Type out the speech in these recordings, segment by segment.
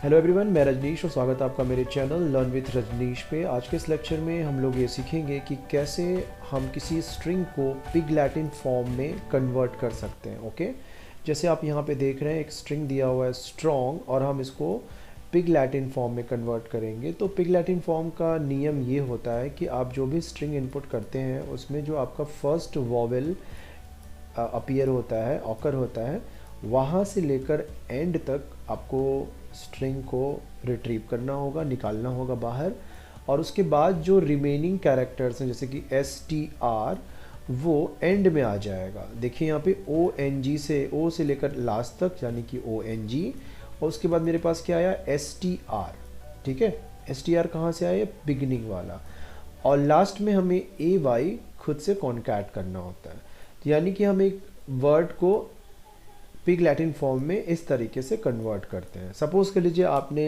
Hello everyone, मैं रजनीश और स्वागत है आपका मेरे चैनल लर्न विथ रजनीश पे। आज के इस लेक्चर में हम लोग ये सीखेंगे कि कैसे हम किसी स्ट्रिंग को पिग लैटिन फॉर्म में कन्वर्ट कर सकते हैं। ओके, जैसे आप यहाँ पे देख रहे हैं एक स्ट्रिंग दिया हुआ है स्ट्रॉन्ग, और हम इसको पिग लैटिन फॉर्म में कन्वर्ट करेंगे। तो पिग लैटिन फॉर्म का नियम ये होता है कि आप जो भी स्ट्रिंग इनपुट करते हैं उसमें जो आपका फर्स्ट वॉवेल अपीयर होता है, ऑकर होता है, वहाँ से लेकर एंड तक आपको स्ट्रिंग को रिट्रीव करना होगा, निकालना होगा बाहर। और उसके बाद जो रिमेनिंग कैरेक्टर्स हैं जैसे कि STR, वो एंड में आ जाएगा। देखिए यहाँ पे ONG से O से लेकर लास्ट तक यानी कि ONG, और उसके बाद मेरे पास क्या आया STR। ठीक है, STR कहाँ से आया? बिगिनिंग वाला। और लास्ट में हमें AY खुद से कॉन्कैट करना होता है, यानी कि हम एक वर्ड को पिग लैटिन फॉर्म में इस तरीके से कन्वर्ट करते हैं। सपोज कर लीजिए आपने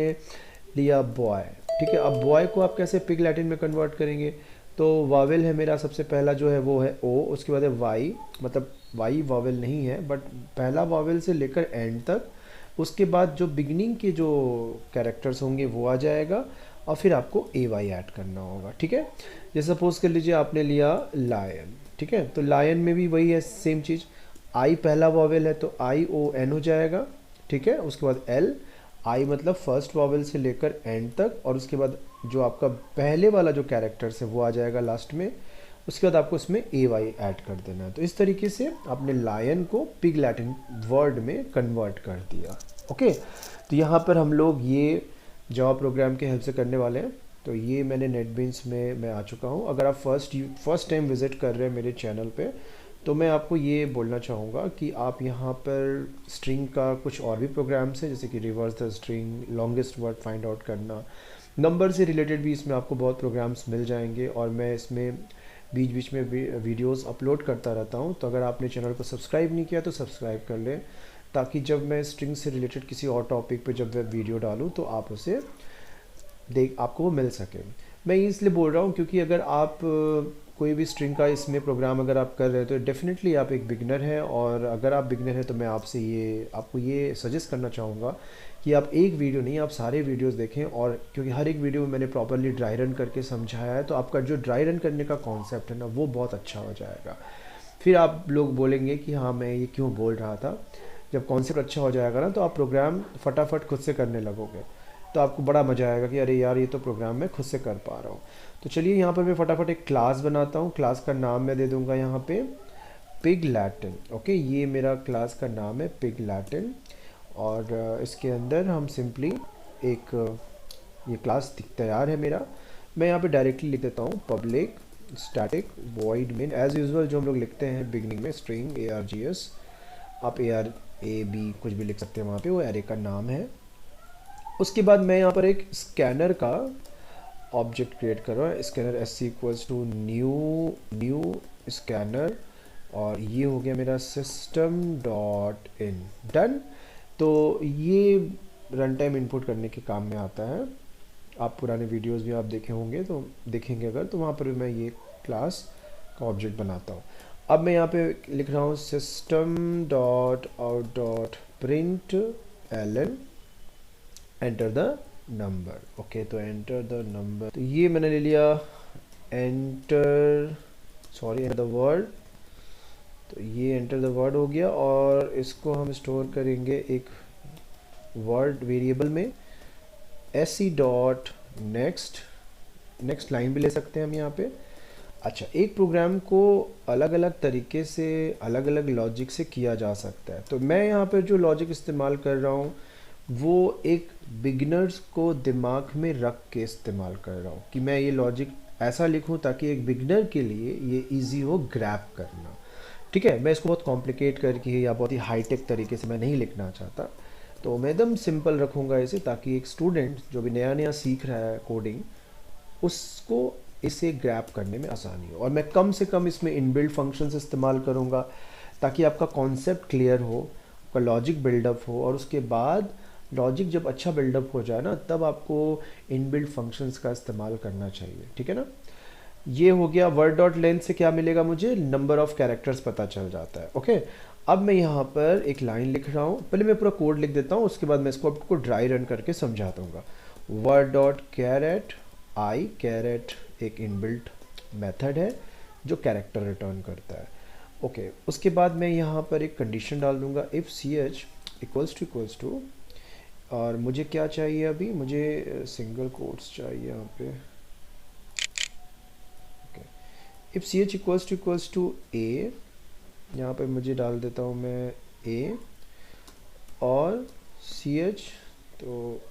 लिया बॉय, ठीक है। अब बॉय को आप कैसे पिग लैटिन में कन्वर्ट करेंगे? तो वावेल है मेरा सबसे पहला जो है वो है O, उसके बाद है Y, मतलब Y वावेल नहीं है बट पहला वावेल से लेकर एंड तक। उसके बाद जो बिगनिंग के जो कैरेक्टर्स होंगे वो आ जाएगा, और फिर आपको AY ऐड करना होगा। ठीक है, जैसे सपोज कर लीजिए आपने लिया लायन, ठीक है। तो लायन में भी वही है, सेम चीज़। आई पहला वॉवेल है तो ION हो जाएगा, ठीक है। उसके बाद L, आई मतलब फर्स्ट वॉवेल से लेकर एंड तक, और उसके बाद जो आपका पहले वाला जो कैरेक्टर्स है वो आ जाएगा लास्ट में। उसके बाद आपको इसमें AY ऐड कर देना है। तो इस तरीके से आपने लायन को पिग लैटिन वर्ड में कन्वर्ट कर दिया। ओके, तो यहाँ पर हम लोग ये जावा प्रोग्राम के हेल्प से करने वाले हैं। तो ये मैंने नेटबीन्स में मैं आ चुका हूँ। अगर आप फर्स्ट टाइम विज़िट कर रहे हैं मेरे चैनल पे, तो मैं आपको ये बोलना चाहूँगा कि आप यहाँ पर स्ट्रिंग का कुछ और भी प्रोग्राम्स हैं, जैसे कि reverse the string, longest word find out करना, नंबर से रिलेटेड भी इसमें आपको बहुत प्रोग्राम्स मिल जाएंगे। और मैं इसमें बीच बीच में वीडियोस अपलोड करता रहता हूँ। तो अगर आपने चैनल को सब्सक्राइब नहीं किया तो सब्सक्राइब कर लें, ताकि जब मैं स्ट्रिंग से रिलेटेड किसी और टॉपिक पे जब मैं वीडियो डालूँ तो आप उसे आपको वो मिल सके। मैं ये इसलिए बोल रहा हूँ क्योंकि अगर आप कोई भी स्ट्रिंग का इसमें प्रोग्राम अगर आप कर रहे हो तो डेफिनेटली आप एक बिगनर हैं। और अगर आप बिगनर हैं तो मैं आपको ये सजेस्ट करना चाहूँगा कि आप एक वीडियो नहीं, आप सारे वीडियोस देखें। और क्योंकि हर एक वीडियो में मैंने प्रॉपरली ड्राई रन करके समझाया है, तो आपका जो ड्राई रन करने का कॉन्सेप्ट है ना, वो बहुत अच्छा हो जाएगा। फिर आप लोग बोलेंगे कि हाँ मैं ये क्यों बोल रहा था। जब कॉन्सेप्ट अच्छा हो जाएगा ना, तो आप प्रोग्राम फटाफट खुद से करने लगोगे, तो आपको बड़ा मज़ा आएगा कि अरे यार ये तो प्रोग्राम मैं खुद से कर पा रहा हूँ। तो चलिए यहाँ पर मैं फटाफट एक क्लास बनाता हूँ। क्लास का नाम मैं दे दूँगा यहाँ पे पिग लैटिन। ओके, ये मेरा क्लास का नाम है पिग लैटिन। और इसके अंदर हम सिंपली एक ये क्लास तैयार है मेरा। मैं यहाँ पे डायरेक्टली लिख देता हूँ public static void main, as usual जो हम लोग लिखते हैं बिगनिंग में, स्ट्रिंग ARGS। आप ARAB कुछ भी लिख सकते हैं वहाँ पे, वो एरे का नाम है। उसके बाद मैं यहाँ पर एक स्कैनर का ऑब्जेक्ट क्रिएट कर रहा हूँ। Scanner SC equals to new scanner, और ये हो गया मेरा सिस्टम डॉट इन। डन। तो ये रन टाइम इनपुट करने के काम में आता है। आप पुराने वीडियोस भी आप देखे होंगे, तो देखेंगे अगर, तो वहाँ पर भी मैं ये क्लास का ऑब्जेक्ट बनाता हूँ। अब मैं यहाँ पे लिख रहा हूँ system dot out dot print L N enter the number. Okay, तो एंटर द नंबर, तो ये मैंने ले लिया एंटर द वर्ड। तो ये एंटर द वर्ड हो गया, और इसको हम स्टोर करेंगे एक वर्ड वेरिएबल में SC डॉट नेक्स्ट लाइन भी ले सकते हैं हम यहाँ पे। अच्छा, एक प्रोग्राम को अलग अलग तरीके से, अलग अलग लॉजिक से किया जा सकता है। तो मैं यहाँ पर जो लॉजिक इस्तेमाल कर रहा हूँ वो एक बिगिनर्स को दिमाग में रख के इस्तेमाल कर रहा हूँ, कि मैं ये लॉजिक ऐसा लिखूँ ताकि एक बिगिनर के लिए ये इजी हो ग्रैप करना। ठीक है, मैं इसको बहुत कॉम्प्लिकेट करके या बहुत ही हाईटेक तरीके से मैं नहीं लिखना चाहता। तो मैं एकदम सिंपल रखूँगा इसे, ताकि एक स्टूडेंट जो भी नया नया सीख रहा है कोडिंग, उसको इसे ग्रैप करने में आसानी हो। और मैं कम से कम इसमें इनबिल्ट फंक्शंस इस्तेमाल करूँगा, ताकि आपका कॉन्सेप्ट क्लियर हो, आपका लॉजिक बिल्डअप हो। और उसके बाद लॉजिक जब अच्छा बिल्डअप हो जाए ना, तब आपको इनबिल्ट फंक्शंस का इस्तेमाल करना चाहिए। ठीक है ना। ये हो गया। वर्ड डॉट लेंथ से क्या मिलेगा मुझे? नंबर ऑफ कैरेक्टर्स पता चल जाता है। ओके, अब मैं यहाँ पर एक लाइन लिख रहा हूँ, पहले मैं पूरा कोड लिख देता हूँ, उसके बाद मैं इसको आपको ड्राई रन करके समझा दूंगा। वर्ड डॉट कैरेट आई, कैरेट एक इनबिल्ट मेथड है जो कैरेक्टर रिटर्न करता है। ओके, उसके बाद मैं यहाँ पर एक कंडीशन डाल दूंगा, if C H equals to और मुझे क्या चाहिए अभी, मुझे सिंगल कोट्स चाहिए यहाँ पे। Okay, if C H equals to A, यहाँ पे मुझे डाल देता हूँ मैं ए और सी एच, तो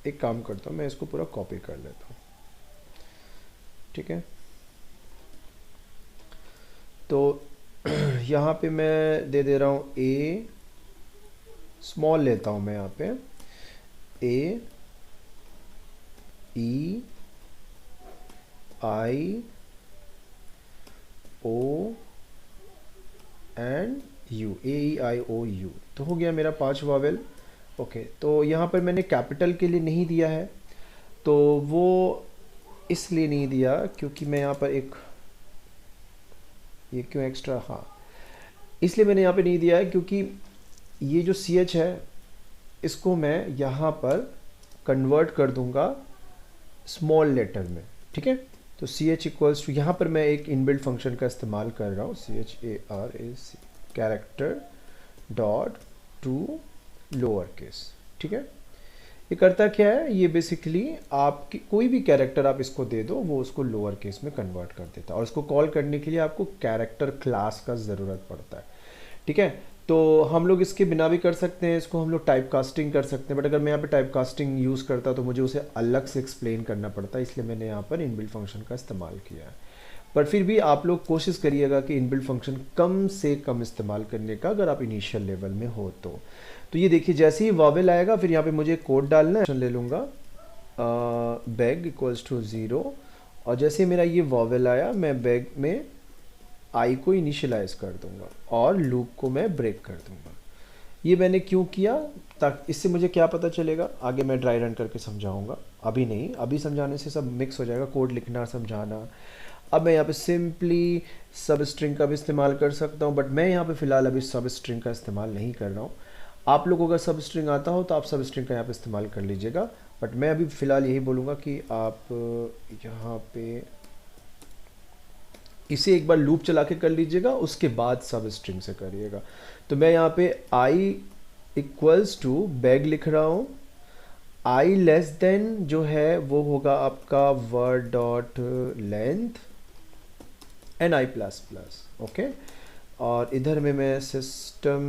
एक काम करता हूँ मैं इसको पूरा कॉपी कर लेता हूँ, ठीक है। तो यहाँ पे मैं दे दे रहा हूँ ए, स्मॉल लेता हूँ मैं यहाँ पे, A E I O and U, A E I O U, तो हो गया मेरा 5 वावेल। ओके, तो यहाँ पर मैंने कैपिटल के लिए नहीं दिया है, तो वो इसलिए नहीं दिया क्योंकि मैं यहाँ पर एक, ये क्यों एक्स्ट्रा, हाँ इसलिए मैंने यहाँ पे नहीं दिया है क्योंकि ये जो सी एच है इसको मैं यहाँ पर कन्वर्ट कर दूंगा स्मॉल लेटर में, ठीक है। तो सी एच इक्वल्स टू, यहाँ पर मैं एक इनबिल्ट फंक्शन का इस्तेमाल कर रहा हूँ, C H A R A C, character dot to lower case, ठीक है। ये करता क्या है, ये बेसिकली आपकी कोई भी कैरेक्टर आप इसको दे दो वो उसको लोअर केस में कन्वर्ट कर देता है, और इसको कॉल करने के लिए आपको कैरेक्टर क्लास का ज़रूरत पड़ता है, ठीक है। तो हम लोग इसके बिना भी कर सकते हैं, इसको हम लोग टाइप कास्टिंग कर सकते हैं, बट अगर मैं यहाँ पे टाइप कास्टिंग यूज़ करता तो मुझे उसे अलग से एक्सप्लेन करना पड़ता, इसलिए मैंने यहाँ पर इनबिल्ट फंक्शन का इस्तेमाल किया है। पर फिर भी आप लोग कोशिश करिएगा कि इनबिल्ट फंक्शन कम से कम इस्तेमाल करने का, अगर आप इनिशियल लेवल में हो तो ये देखिए जैसे ही वावेल आएगा फिर यहाँ पे मुझे कोड डालना है, ले लूँगा बैग इक्वल्स टू 0, और जैसे मेरा ये वावेल आया मैं बैग में आई को इनिशियलाइज कर दूंगा और लूप को मैं ब्रेक कर दूंगा। ये मैंने क्यों किया, ताकि इससे मुझे क्या पता चलेगा, आगे मैं ड्राई रन करके समझाऊंगा, अभी नहीं, अभी समझाने से सब मिक्स हो जाएगा, कोड लिखना समझाना। अब मैं यहाँ पे सिंपली सब स्ट्रिंग का भी इस्तेमाल कर सकता हूँ, बट मैं यहाँ पे फ़िलहाल अभी सब स्ट्रिंग का इस्तेमाल नहीं कर रहा हूँ। आप लोगों को अगर सब स्ट्रिंग आता हो तो आप सब स्ट्रिंग का यहाँ पे इस्तेमाल कर लीजिएगा, बट मैं अभी फ़िलहाल यही बोलूँगा कि आप यहाँ पे इसे एक बार लूप चला के कर लीजिएगा, उसके बाद सब स्ट्रिंग से करिएगा। तो मैं यहाँ पे आई इक्वल्स टू बैग लिख रहा हूँ, आई लेस देन जो है वो होगा आपका word dot length N I plus plus, okay. और इधर में मैं system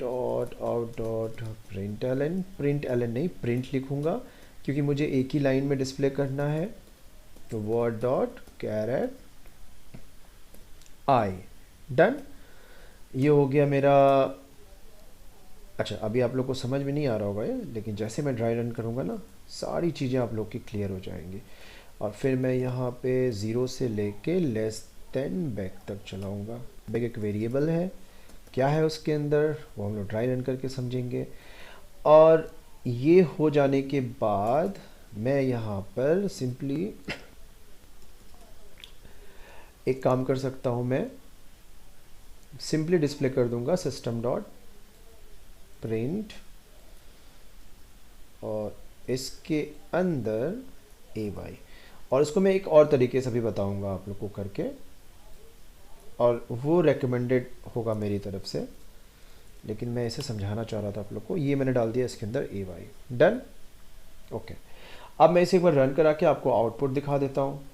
dot out dot print L N नहीं प्रिंट लिखूँगा, क्योंकि मुझे एक ही लाइन में डिस्प्ले करना है। तो वर्ड डॉट कैरेट आई, डन, ये हो गया मेरा। अच्छा, अभी आप लोग को समझ में नहीं आ रहा होगा ये, लेकिन जैसे मैं ड्राई रन करूँगा ना सारी चीज़ें आप लोग की क्लियर हो जाएंगी। और फिर मैं यहाँ पे 0 से लेके लेस देन बैक तक चलाऊँगा। बैक एक वेरिएबल है, क्या है उसके अंदर वो हम लोग ड्राई रन करके समझेंगे। और ये हो जाने के बाद मैं यहाँ पर सिंपली एक काम कर सकता हूँ, मैं सिंपली डिस्प्ले कर दूंगा सिस्टम डॉट प्रिंट और इसके अंदर ए वाई, और इसको मैं एक और तरीके से भी बताऊंगा आप लोग को करके, और वो रेकमेंडेड होगा मेरी तरफ से, लेकिन मैं इसे समझाना चाह रहा था आप लोग को। ये मैंने डाल दिया इसके अंदर ए वाई, डन, ओके। अब मैं इसे एक बार रन करा के आपको आउटपुट दिखा देता हूँ।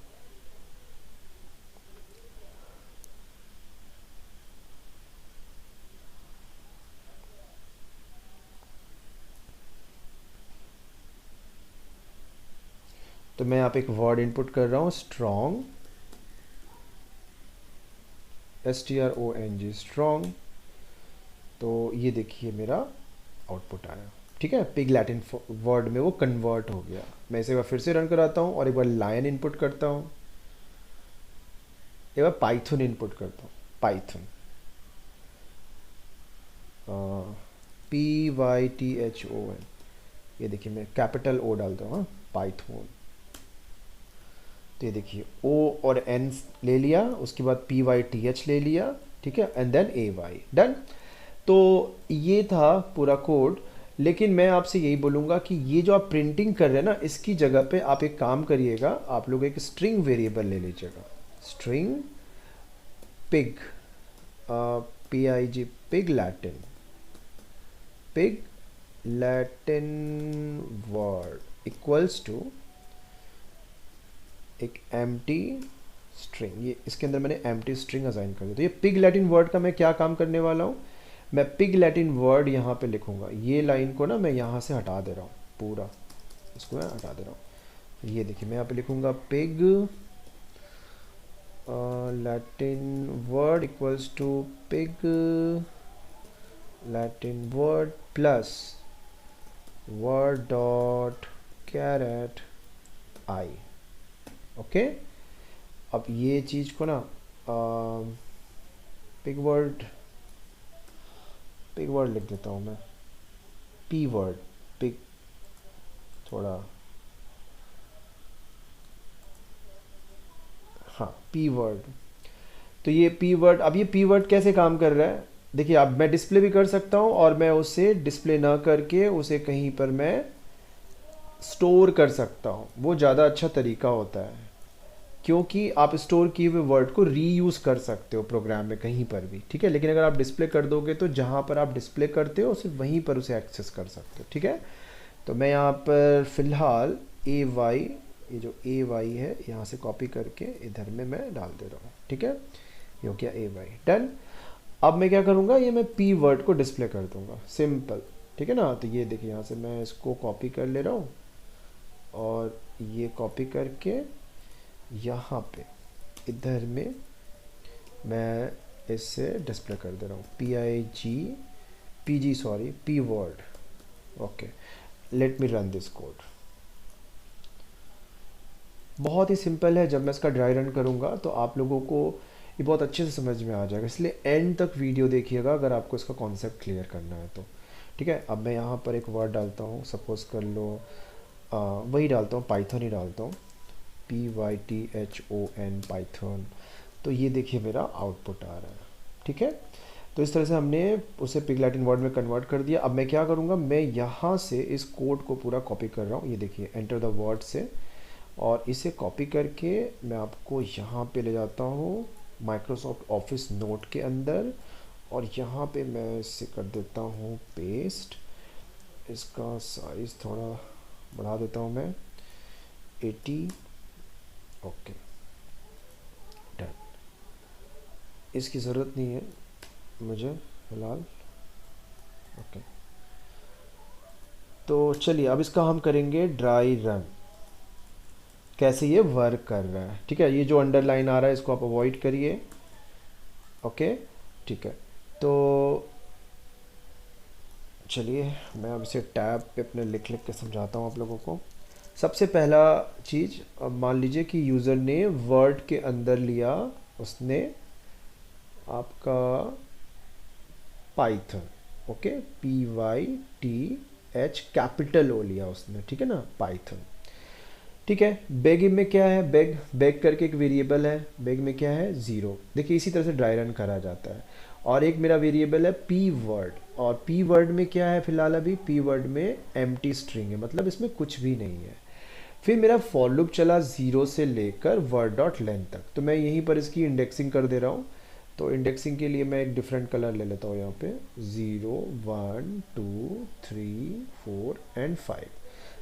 तो मैं यहाँ पे एक वर्ड इनपुट कर रहा हूँ, स्ट्रॉन्ग, STRONG, स्ट्रॉन्ग। तो ये देखिए मेरा आउटपुट आया, ठीक है, पिग लैटिन वर्ड में वो कन्वर्ट हो गया। मैं इसे एक बार फिर से रन कराता हूँ और एक बार लाइन इनपुट करता हूँ, एक बार पाइथन इनपुट करता हूँ, पाइथन PYTHON, ये देखिए मैं कैपिटल O डालता हूँ, पाइथन। तो ये देखिए O और N ले लिया, उसके बाद PYTH ले लिया, ठीक है, एंड देन AY, डन। तो ये था पूरा कोड। लेकिन मैं आपसे यही बोलूँगा कि ये जो आप प्रिंटिंग कर रहे हैं ना, इसकी जगह पे आप एक काम करिएगा, आप लोग एक स्ट्रिंग वेरिएबल ले लीजिएगा। String pig, PIG, pig Latin, pig Latin word equals to एक एम्प्टी स्ट्रिंग। ये इसके अंदर मैंने एम्प्टी स्ट्रिंग असाइन कर दिया। तो ये पिग लैटिन वर्ड का मैं क्या काम करने वाला हूँ, मैं पिग लैटिन वर्ड यहाँ पे लिखूंगा। ये लाइन को ना मैं यहाँ से हटा दे रहा हूँ, पूरा इसको मैं हटा दे रहा हूँ। ये देखिए मैं यहाँ पे लिखूंगा pig Latin word equals to pig Latin word plus word dot char at I. Okay, अब ये चीज़ को ना पिग वर्ड लिख देता हूँ मैं, पी वर्ड, पिग थोड़ा, हाँ पी वर्ड। तो ये पी वर्ड, अब ये पी वर्ड कैसे काम कर रहा है देखिए, अब मैं डिस्प्ले भी कर सकता हूँ और मैं उसे डिस्प्ले ना करके उसे कहीं पर मैं स्टोर कर सकता हूँ। वो ज़्यादा अच्छा तरीका होता है, क्योंकि आप स्टोर किए हुए वर्ड को रीयूज़ कर सकते हो प्रोग्राम में कहीं पर भी, ठीक है। लेकिन अगर आप डिस्प्ले कर दोगे तो जहाँ पर आप डिस्प्ले करते हो सिर्फ वहीं पर उसे एक्सेस कर सकते हो, ठीक है। तो मैं यहाँ पर फ़िलहाल AY, ये जो AY है यहाँ से कॉपी करके इधर में मैं डाल दे रहा हूँ, ठीक है। ये हो गया AY, डन। अब मैं क्या करूँगा, ये मैं P वर्ड को डिस्प्ले कर दूँगा, सिंपल, ठीक है ना। तो ये देखिए यहाँ से मैं इसको कॉपी कर ले रहा हूँ और ये कॉपी करके यहाँ पे इधर में मैं इससे डिस्प्ले कर दे रहा हूँ, P word. Okay, let me run this code. बहुत ही सिंपल है। जब मैं इसका ड्राई रन करूँगा तो आप लोगों को ये बहुत अच्छे से समझ में आ जाएगा, इसलिए एंड तक वीडियो देखिएगा अगर आपको इसका कॉन्सेप्ट क्लियर करना है तो, ठीक है। अब मैं यहाँ पर एक वर्ड डालता हूँ, सपोज कर लो वही डालता हूँ, पाइथन ही डालता हूँ, PYTHON, पाइथन। तो ये देखिए मेरा आउटपुट आ रहा है, ठीक है। तो इस तरह से हमने उसे पिग लैटिन वर्ड में कन्वर्ट कर दिया। अब मैं क्या करूँगा, मैं यहाँ से इस कोड को पूरा कॉपी कर रहा हूँ, ये देखिए एंटर द वर्ड से, और इसे कॉपी करके मैं आपको यहाँ पे ले जाता हूँ माइक्रोसॉफ्ट ऑफिस नोट के अंदर, और यहाँ पे मैं इसे कर देता हूँ पेस्ट। इसका साइज़ थोड़ा बढ़ा देता हूँ मैं 80। Okay, done. इसकी ज़रूरत नहीं है मुझे फ़िलहाल। ओके, तो चलिए अब इसका हम करेंगे ड्राई रन, कैसे ये वर्क कर रहा है, ठीक है। ये जो अंडरलाइन आ रहा है इसको आप अवॉइड करिए, ओके, ठीक है। तो चलिए मैं अब इसे टैब पे अपने लिख के समझाता हूँ आप लोगों को। सबसे पहला चीज़, अब मान लीजिए कि यूज़र ने वर्ड के अंदर लिया उसने आपका Python, okay, PYTH capital O लिया उसने, ठीक है ना, पाइथन, ठीक है। बेग में क्या है, बेग करके एक वेरिएबल है, बेग में क्या है 0। देखिए इसी तरह से ड्राई रन करा जाता है। और एक मेरा वेरिएबल है P वर्ड, और P वर्ड में क्या है फिलहाल, अभी P वर्ड में एम्प्टी स्ट्रिंग है, मतलब इसमें कुछ भी नहीं है। फिर मेरा फॉर लूप चला 0 से लेकर वर्ड डॉट लेंथ तक। तो मैं यहीं पर इसकी इंडेक्सिंग कर दे रहा हूँ। तो इंडेक्सिंग के लिए मैं एक डिफरेंट कलर ले लेता हूँ, यहाँ पे 0 1 2 3 4 एंड 5।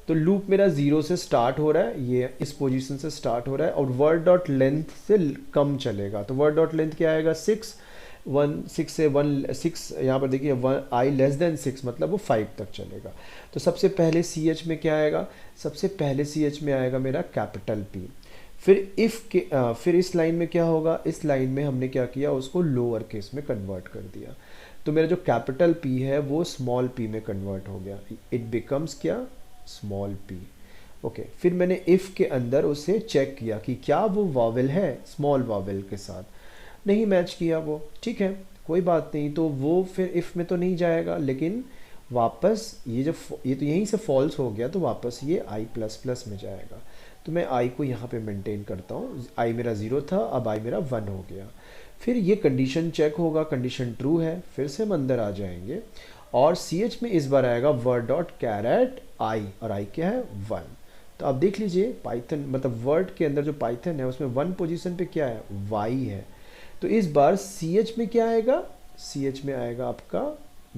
तो लूप मेरा 0 से स्टार्ट हो रहा है, ये इस पोजीशन से स्टार्ट हो रहा है, और वर्ड डॉट लेंथ से कम चलेगा। तो वर्ड डॉट लेंथ क्या आएगा 6, 6 से 6, यहाँ पर देखिए I लेस देन 6, मतलब वो 5 तक चलेगा। तो सबसे पहले CH में क्या आएगा, सबसे पहले CH में आएगा मेरा कैपिटल P। फिर फिर इस लाइन में क्या होगा, इस लाइन में हमने क्या किया, उसको लोअर केस में कन्वर्ट कर दिया। तो मेरा जो कैपिटल P है वो स्मॉल p में कन्वर्ट हो गया, इट बिकम्स क्या, स्मॉल p। ओके, फिर मैंने इफ़ के अंदर उसे चेक किया कि क्या वो वावेल है स्मॉल वावेल के साथ, नहीं मैच किया वो, ठीक है कोई बात नहीं। तो वो फिर इफ़ में तो नहीं जाएगा, लेकिन वापस ये तो यहीं से फॉल्स हो गया, तो वापस ये I++ में जाएगा। तो मैं I को यहाँ पे मेंटेन करता हूँ, I मेरा 0 था, अब I मेरा 1 हो गया। फिर ये कंडीशन चेक होगा, कंडीशन ट्रू है, फिर से हम अंदर आ जाएंगे और CH में इस बार आएगा वर्ड डॉट कैरेट आई, और आई क्या है 1। तो आप देख लीजिए पाइथन मतलब वर्ड के अंदर जो पाइथन है उसमें 1 पोजीशन पे क्या है y है। तो इस बार CH में क्या आएगा, CH में आएगा आपका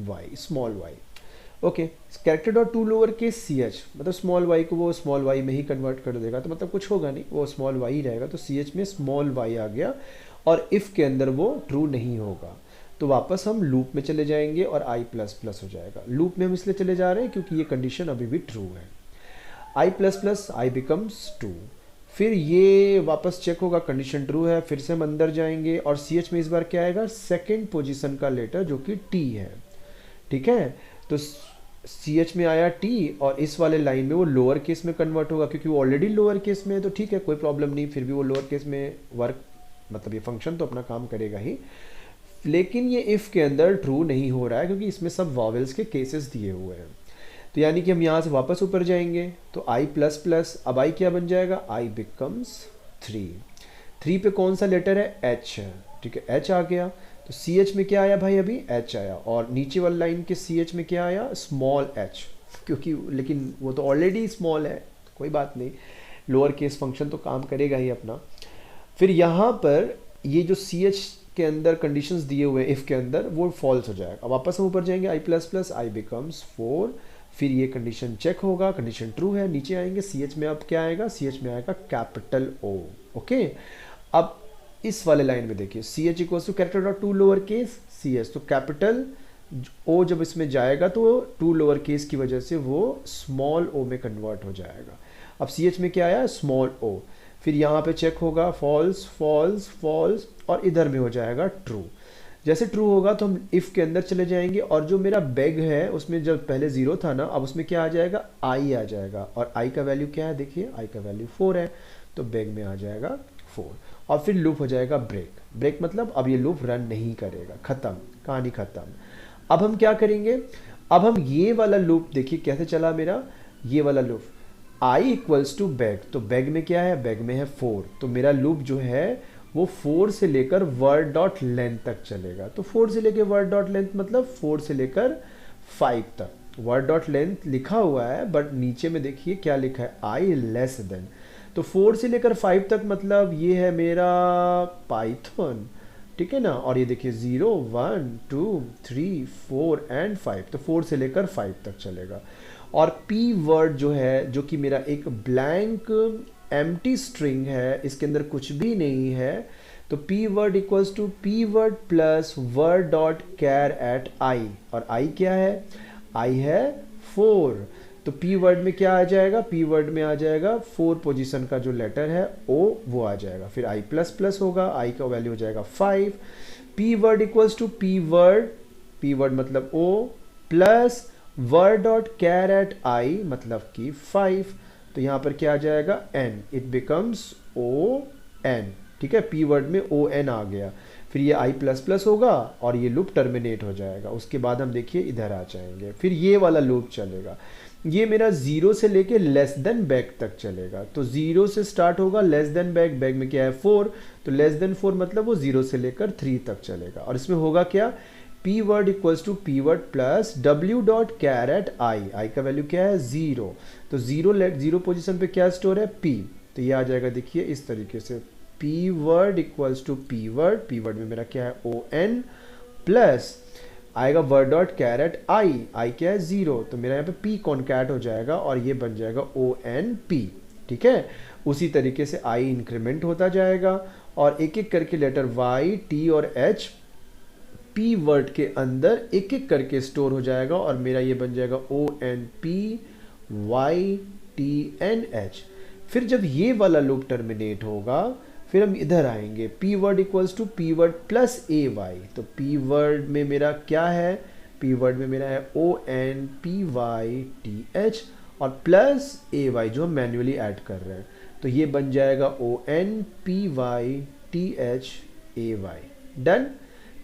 y, small y। Okay, character dot to lower case CH मतलब स्मॉल y को वो स्मॉल y में ही कन्वर्ट कर देगा, तो मतलब कुछ होगा नहीं, वो स्मॉल y ही रहेगा। तो CH में स्मॉल y आ गया और इफ़ के अंदर वो ट्रू नहीं होगा तो वापस हम लूप में चले जाएंगे और i प्लस प्लस हो जाएगा। लूप में हम इसलिए चले जा रहे हैं क्योंकि ये कंडीशन अभी भी ट्रू है। i plus plus I becomes 2, फिर ये वापस चेक होगा, कंडीशन ट्रू है, फिर से हम अंदर जाएंगे और CH में इस बार क्या आएगा सेकेंड पोजीशन का लेटर जो कि T है। ठीक है, तो CH में आया T और इस वाले लाइन में वो लोअर केस में कन्वर्ट होगा क्योंकि वो ऑलरेडी लोअर केस में है, तो ठीक है कोई प्रॉब्लम नहीं, फिर भी वो लोअर केस में वर्क मतलब ये फंक्शन तो अपना काम करेगा ही। लेकिन ये इफ़ के अंदर ट्रू नहीं हो रहा है क्योंकि इसमें सब वॉवेल्स के केसेस दिए हुए हैं। तो यानी कि हम यहाँ से वापस ऊपर जाएंगे तो i प्लस प्लस, अब i क्या बन जाएगा, i बिकम्स 3। 3 पे कौन सा लेटर है, h है। ठीक है, h आ गया, तो CH में क्या आया भाई, अभी h आया, और नीचे वाली लाइन के CH में क्या आया, स्मॉल h, क्योंकि लेकिन वो तो ऑलरेडी स्मॉल है, तो कोई बात नहीं, लोअर केस फंक्शन तो काम करेगा ही अपना। फिर यहाँ पर ये जो CH के अंदर कंडीशंस दिए हुए इफ़ के अंदर वो फॉल्स हो जाएगा। अब वापस हम ऊपर जाएंगे, i plus plus I becomes 4, फिर ये कंडीशन चेक होगा, कंडीशन ट्रू है, नीचे आएंगे CH में अब क्या आएगा, CH में आएगा कैपिटल O। ओके, अब इस वाले लाइन में देखिए CH equals to character dot to lower case CH, तो कैपिटल O जब इसमें जाएगा तो टू लोअर केस की वजह से वो स्मॉल o में कन्वर्ट हो जाएगा। अब CH में क्या आया, स्मॉल o, फिर यहाँ पे चेक होगा फॉल्स फॉल्स फॉल्स और इधर में हो जाएगा ट्रू। जैसे ट्रू होगा तो हम इफ़ के अंदर चले जाएंगे और जो मेरा बैग है उसमें जब पहले 0 था ना, अब उसमें क्या आ जाएगा, i आ जाएगा, और i का वैल्यू क्या है, देखिए i का वैल्यू 4 है, तो बैग में आ जाएगा 4, और फिर लूप हो जाएगा ब्रेक। ब्रेक मतलब अब ये लूप रन नहीं करेगा, ख़त्म, कहानी ख़त्म। अब हम क्या करेंगे, अब हम ये वाला लूप देखिए कैसे चला मेरा, ये वाला loop i equals to bag, तो बैग में क्या है, बैग में है 4, तो मेरा लूप जो है वो 4 से लेकर वर्ड डॉट लेंथ तक चलेगा। तो 4 से लेकर वर्ड डॉट लेंथ मतलब 4 से लेकर 5 तक। वर्ड डॉट लेंथ लिखा हुआ है बट नीचे में देखिए क्या लिखा है, i लेस देन, तो 4 से लेकर 5 तक मतलब ये है मेरा पाइथन, ठीक है ना। और ये देखिए 0 1 2 3 4 एंड 5, तो 4 से लेकर 5 तक चलेगा। और p वर्ड जो है, जो कि मेरा एक ब्लैंक एम्प्टी स्ट्रिंग है, इसके अंदर कुछ भी नहीं है, तो p word equals to p word plus word dot char at i, और i क्या है, i है 4, तो p वर्ड में क्या आ जाएगा, p वर्ड में आ जाएगा 4 पोजीशन का जो लेटर है o वो आ जाएगा, फिर i प्लस प्लस होगा, i का वैल्यू हो जाएगा 5, p word equals to p word मतलब o plus word dot char at i मतलब कि 5, तो यहाँ पर क्या आ जाएगा n, it becomes o n, ठीक है, p वर्ड में o n आ गया, फिर ये i प्लस प्लस होगा और ये लूप टर्मिनेट हो जाएगा। उसके बाद हम देखिए इधर आ जाएंगे, फिर ये वाला लूप चलेगा, ये मेरा 0 से लेके लेस देन बैग तक चलेगा, तो 0 से स्टार्ट होगा, लेस देन बैग, बैग में क्या है 4, तो लेस देन 4 मतलब वो 0 से लेकर 3 तक चलेगा। और इसमें होगा क्या, p word equals to p word plus w dot char at i का वैल्यू क्या है 0, तो 0 पोजीशन पे क्या स्टोर है p, तो ये आ जाएगा देखिए इस तरीके से, p word equals to p word में मेरा क्या है o n प्लस आएगा word dot char at i क्या है 0, तो मेरा यहाँ पे p कॉन्कैट हो जाएगा और ये बन जाएगा o n p, ठीक है। उसी तरीके से i इंक्रीमेंट होता जाएगा और एक एक करके लेटर y t और h p वर्ड के अंदर एक एक करके स्टोर हो जाएगा और मेरा ये बन जाएगा o n p y t n h। फिर जब ये वाला लूप टर्मिनेट होगा फिर हम इधर आएंगे, p word equals to p word plus a y, तो p वर्ड में मेरा क्या है, p वर्ड में मेरा है o n p y t h और प्लस a y जो हम मैन्युअली ऐड कर रहे हैं, तो ये बन जाएगा o n p y t h a y, done.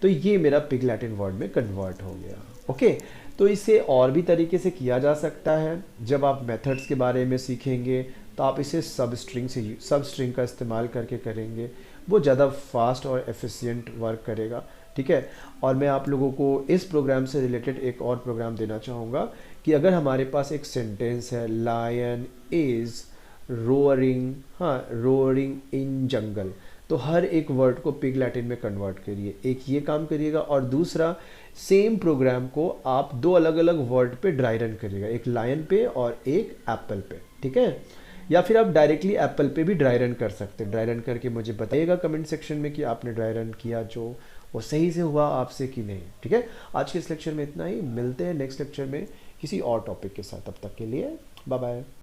तो ये मेरा पिग लैटिन वर्ड में कन्वर्ट हो गया। ओके, तो इसे और भी तरीके से किया जा सकता है। जब आप मेथड्स के बारे में सीखेंगे तो आप इसे सब स्ट्रिंग का इस्तेमाल करके करेंगे, वो ज़्यादा फास्ट और एफिशिएंट वर्क करेगा। ठीक है, और मैं आप लोगों को इस प्रोग्राम से रिलेटेड एक और प्रोग्राम देना चाहूँगा कि अगर हमारे पास एक सेंटेंस है लायन इज़ रोअरिंग, हाँ रोअरिंग इन जंगल, तो हर एक वर्ड को पिग लैटिन में कन्वर्ट करिए। एक ये काम करिएगा और दूसरा सेम प्रोग्राम को आप दो अलग अलग वर्ड पे ड्राई रन करिएगा, एक लायन पे और एक एप्पल पे। ठीक है, या फिर आप डायरेक्टली एप्पल पे भी ड्राई रन कर सकते हैं। ड्राई रन करके मुझे बताइएगा कमेंट सेक्शन में कि आपने ड्राई रन किया जो वो सही से हुआ आपसे कि नहीं। ठीक है, आज के इस लेक्चर में इतना ही, मिलते हैं नेक्स्ट लेक्चर में किसी और टॉपिक के साथ। तब तक के लिए बाय बाय।